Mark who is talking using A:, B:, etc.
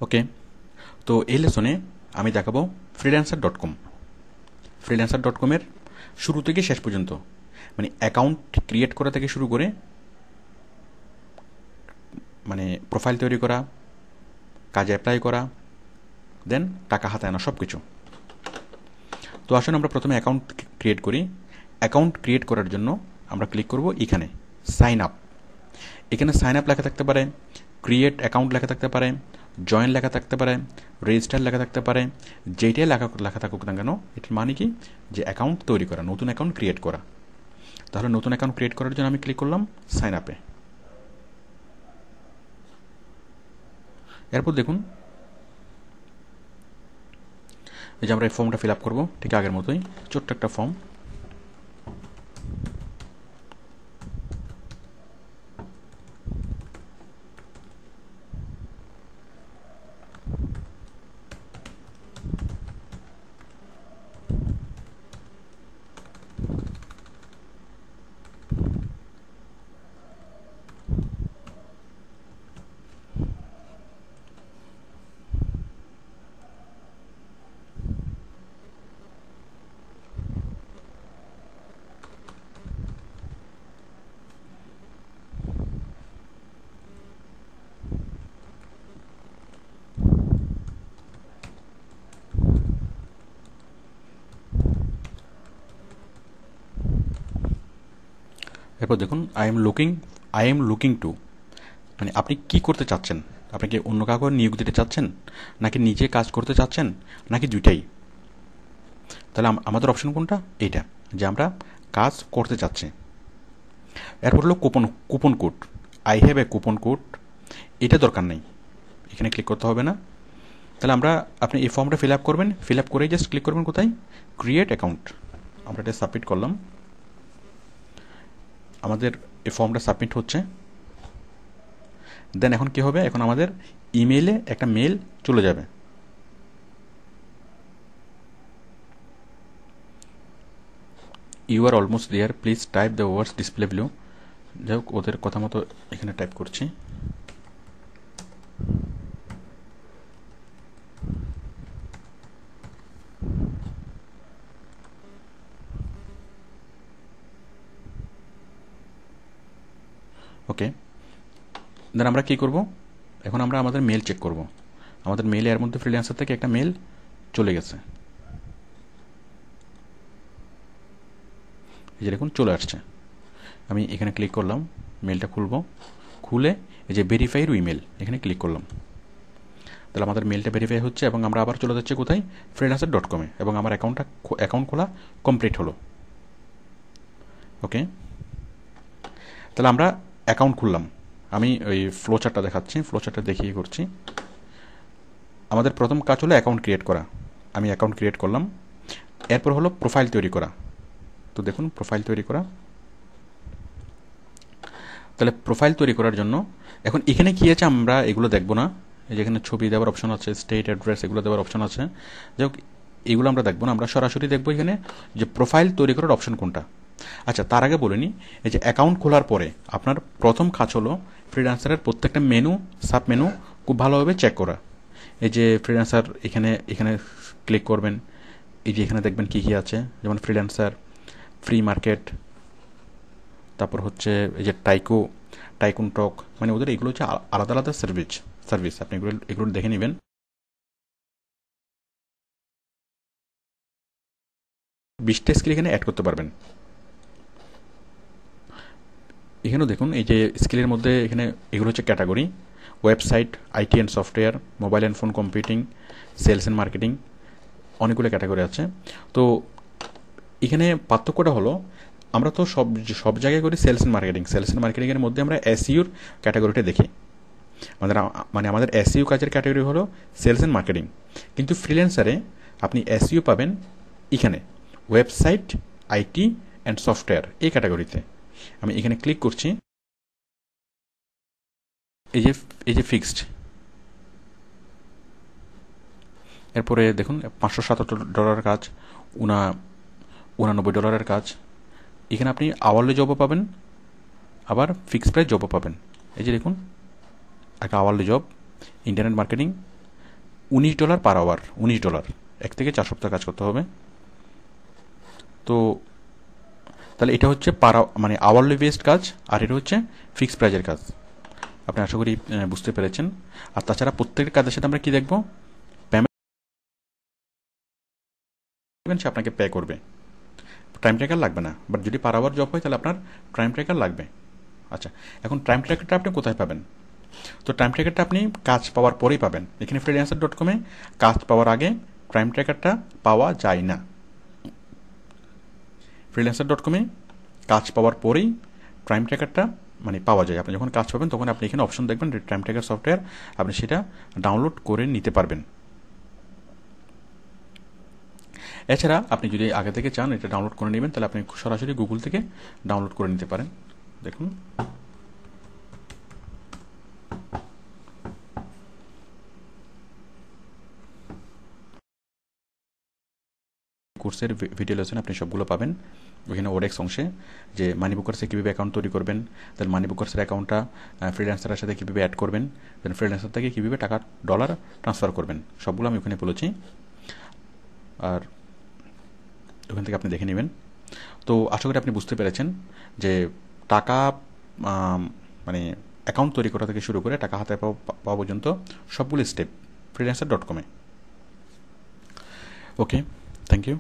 A: ওকে, তো এই লেসনে আমি দেখাবো ফ্রিল্যান্সার.com। ফ্রিল্যান্সার.com-এর শুরু থেকে শেষ পর্যন্ত, মানে অ্যাকাউন্ট ক্রিয়েট করা থেকে শুরু করে মানে প্রোফাইল তৈরি করা, কাজে অ্যাপ্লাই করা, দেন টাকা হাতে আনা, সব কিছু। তো আসুন আমরা প্রথমে অ্যাকাউন্ট ক্রিয়েট করি। অ্যাকাউন্ট ক্রিয়েট করার জন্য আমরা ক্লিক করব এখানে সাইন আপ। এখানে সাইন আপ লেখা থাকতে পারে, ক্রিয়েট অ্যাকাউন্ট লেখা থাকতে পারে, জয়েন লেখা থাকতে পারে, রেজিস্টার লেখা থাকতে পারে। যেইটাই লেখা থাকুক না কেন, এটার মানে কি যে অ্যাকাউন্ট তৈরি করা, নতুন অ্যাকাউন্ট ক্রিয়েট করা। তাহলে নতুন অ্যাকাউন্ট ক্রিয়েট করার জন্য আমি ক্লিক করলাম সাইন আপে। এরপর দেখুন এই যে আমরা এই ফর্মটা ফিল আপ করবো ঠিক আগের মতোই, ছোট্ট একটা ফর্ম। এরপর দেখুন আই এম লুকিং টু, মানে আপনি কি করতে চাচ্ছেন? আপনি কি অন্য কাউকে নিয়োগ দিতে চাচ্ছেন, নাকি নিজে কাজ করতে চাচ্ছেন, নাকি দুইটাই? তাহলে আমাদের অপশন কোনটা? এইটা, যে আমরা কাজ করতে চাচ্ছি। এরপর হলো coupon code. I have a coupon code, এটা দরকার নেই, এখানে ক্লিক করতে হবে না। তাহলে আপনি এই ফর্মটা ফিল আপ করবেন, ফিল আপ করেই জাস্ট ক্লিক করবেন কোথায়? Create account. আমরা এটা সাবমিট করলাম, আমাদের এই ফর্মটা সাবমিট হচ্ছে। দেন এখন কি হবে? এখন আমাদের ইমেইলে একটা মেল চলে যাবে। You are almost there, please type the words display below. যাই হোক, ওদের কথা মতো এখানে টাইপ করছি। ওকে, দেন আমরা কী করব? এখন আমরা আমাদের মেল চেক করব। আমাদের মেলে এর মধ্যে ফ্রিল্যান্সার থেকে একটা মেল চলে গেছে, এই যে দেখুন চলে আসছে। আমি এখানে ক্লিক করলাম, মেলটা খুলে এই যে ভেরিফাই ইমেল, এখানে ক্লিক করলাম। তাহলে আমাদের মেলটা ভেরিফাই হচ্ছে এবং আমরা আবার চলে যাচ্ছি কোথায়? ফ্রিল্যান্সার.com-এ, এবং আমার অ্যাকাউন্ট খোলা কমপ্লিট হলো। ওকে, তাহলে আমরা অ্যাকাউন্ট খুললাম। আমি ওই ফ্লো চার্টটা দেখাচ্ছি, ফ্লো চার্টটা দেখিয়ে করছি। আমাদের প্রথম কাজ হলো অ্যাকাউন্ট ক্রিয়েট করা। আমি অ্যাকাউন্ট ক্রিয়েট করলাম। এরপর হলো প্রোফাইল তৈরি করা। তো দেখুন প্রোফাইল তৈরি করা। তাহলে প্রোফাইল তৈরি করার জন্য এখন এখানে কী আছে আমরা এগুলো দেখব না। এই যেখানে ছবি দেওয়ার অপশন আছে, স্টেট অ্যাড্রেস এগুলো দেওয়ার অপশন আছে, যাই হোক এগুলো আমরা দেখবো না। আমরা সরাসরি দেখবো এখানে যে প্রোফাইল তৈরি করার অপশন কোনটা। আচ্ছা, তার আগে বলে নিই, এই যে অ্যাকাউন্ট খোলার পরে আপনার প্রথম কাজ হলো ফ্রিল্যান্সারের প্রত্যেকটা মেনু, সাব মেনু খুব ভালোভাবে চেক করা। এই যে ফ্রিল্যান্সার এখানে এখানে ক্লিক করবেন, এই যে এখানে দেখবেন কী কী আছে, যেমন ফ্রিল্যান্সার, ফ্রি মার্কেট, তারপর হচ্ছে এই যে টাইকুন টক, মানে ওদের এগুলো হচ্ছে আলাদা আলাদা সার্ভিস। আপনি এগুলো দেখে নেবেন। 20টা স্কিল এখানে অ্যাড করতে পারবেন। এখানেও দেখুন এই যে স্কিলের মধ্যে এখানে এগুলো হচ্ছে category: website, IT and software, mobile and phone computing, sales and marketing, অনেকগুলো ক্যাটাগরি আছে। তো এখানে পার্থক্যটা হলো, আমরা তো সব জায়গায় করি সেলস অ্যান্ড মার্কেটিংয়ের মধ্যে আমরা এসইউর ক্যাটাগরিটা দেখি। মানে আমাদের এসইউ কাজের ক্যাটাগরি হলো সেলস অ্যান্ড মার্কেটিং, কিন্তু ফ্রিল্যান্সারে আপনি এসইউ পাবেন এখানে ওয়েবসাইট, আইটি অ্যান্ড সফটওয়্যার, এই ক্যাটাগরিতে। আমি এখানে ক্লিক করছি, এই যে ফিক্সড। এরপরে দেখুন $577 কাজ, $89 কাজ। এখানে আপনি আওয়ারলি জবও পাবেন, আবার ফিক্সড প্রাইস জবও পাবেন। এই যে দেখুন একটা hourly job, internet marketing, $19 per hour, $19, 1 থেকে 4 সপ্তাহ কাজ করতে হবে। তো তাহলে এটা হচ্ছে মানে আওয়ারলি বেসড কাজ, আর এটা হচ্ছে ফিক্সড প্রাইজের কাজ। আপনি আশা করি বুঝতে পেরেছেন। আর তাছাড়া প্রত্যেকটা কাজের সাথে আমরা কি দেখবো, পেমেন্ট সে আপনাকে পে করবে, টাইম ট্র্যাকার লাগবে না। বাট যদি পার আওয়ার জব হয় তাহলে আপনার টাইম ট্র্যাকার লাগবে। আচ্ছা, এখন টাইম ট্র্যাকারটা আপনি কোথায় পাবেন? তো টাইম ট্র্যাকারটা আপনি কাজ পাওয়ার পরেই পাবেন। এখানে freelancer.com-এ কাজ পাওয়ার আগে টাইম ট্র্যাকারটা পাওয়া যায় না। freelancer.com-এ কাজ পাওয়ার পরেই টাইম ট্র্যাকারটা মানে পাওয়া যায়। আপনি যখন কাজ পাবেন তখন আপনি এখানে অপশন দেখবেন টাইম ট্র্যাকার সফটওয়্যার, আপনি সেটা ডাউনলোড করে নিতে পারবেন। এছাড়া আপনি যদি আগে থেকে চান এটা ডাউনলোড করে নেবেন, তাহলে আপনি সরাসরি গুগল থেকে ডাউনলোড করে নিতে পারেন। দেখুন, কোর্সের ভিডিও লেসন আপনি সবগুলো পাবেন ওইখানে ওডেক্স অংশে, যে মানি বুকার্সে কীভাবে অ্যাকাউন্ট তৈরি করবেন, দেন মানি বুকার্সের অ্যাকাউন্টটা ফ্রিল্যান্সারের সাথে কীভাবে অ্যাড করবেন, দেন ফ্রিল্যান্সার থেকে কীভাবে টাকা ডলার ট্রান্সফার করবেন, সবগুলো আমি ওখানে বলেছি। আর ওখান থেকে আপনি দেখে নেবেন। তো আশা করি আপনি বুঝতে পেরেছেন যে টাকা মানে অ্যাকাউন্ট তৈরি করা থেকে শুরু করে টাকা হাতে পাওয়া পর্যন্ত সবগুলো স্টেপ freelancer.com-এ। Okay, thank you.